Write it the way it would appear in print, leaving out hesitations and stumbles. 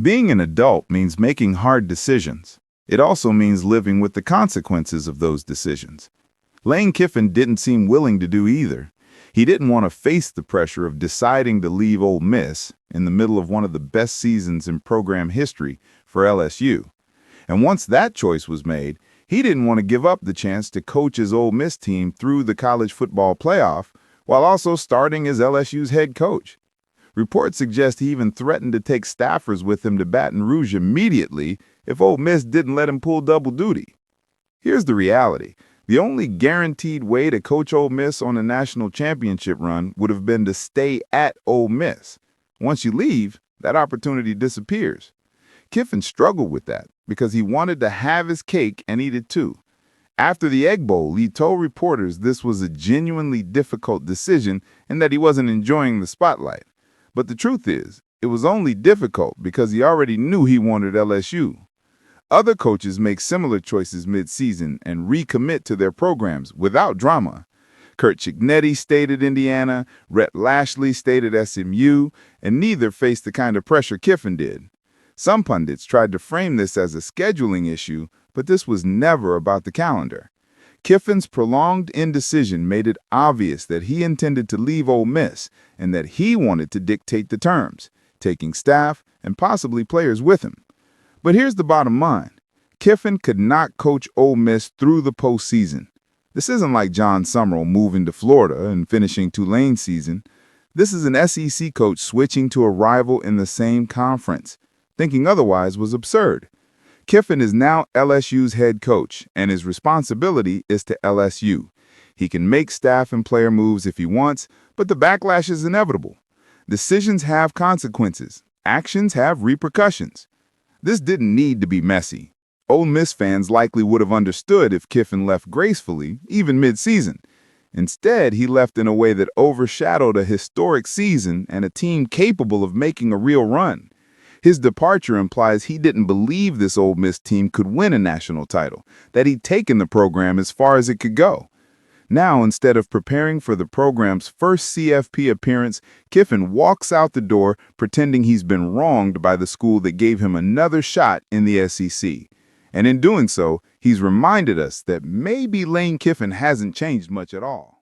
Being an adult means making hard decisions. It also means living with the consequences of those decisions. Lane Kiffin didn't seem willing to do either. He didn't want to face the pressure of deciding to leave Ole Miss in the middle of one of the best seasons in program history for LSU. And once that choice was made, he didn't want to give up the chance to coach his Ole Miss team through the college football playoff while also starting as LSU's head coach. Reports suggest he even threatened to take staffers with him to Baton Rouge immediately if Ole Miss didn't let him pull double duty. Here's the reality. The only guaranteed way to coach Ole Miss on a national championship run would have been to stay at Ole Miss. Once you leave, that opportunity disappears. Kiffin struggled with that because he wanted to have his cake and eat it too. After the Egg Bowl, he told reporters this was a genuinely difficult decision and that he wasn't enjoying the spotlight. But the truth is, it was only difficult because he already knew he wanted LSU. Other coaches make similar choices mid-season and recommit to their programs without drama. Curt Cignetti stayed at Indiana, Rhett Lashlee stayed at SMU, and neither faced the kind of pressure Kiffin did. Some pundits tried to frame this as a scheduling issue, but this was never about the calendar. Kiffin's prolonged indecision made it obvious that he intended to leave Ole Miss and that he wanted to dictate the terms, taking staff and possibly players with him. But here's the bottom line. Kiffin could not coach Ole Miss through the postseason. This isn't like John Summerall moving to Florida and finishing Tulane's season. This is an SEC coach switching to a rival in the same conference. Thinking otherwise was absurd. Kiffin is now LSU's head coach, and his responsibility is to LSU. He can make staff and player moves if he wants, but the backlash is inevitable. Decisions have consequences. Actions have repercussions. This didn't need to be messy. Ole Miss fans likely would have understood if Kiffin left gracefully, even mid-season. Instead, he left in a way that overshadowed a historic season and a team capable of making a real run. His departure implies he didn't believe this Ole Miss team could win a national title, that he'd taken the program as far as it could go. Now, instead of preparing for the program's first CFP appearance, Kiffin walks out the door pretending he's been wronged by the school that gave him another shot in the SEC. And in doing so, he's reminded us that maybe Lane Kiffin hasn't changed much at all.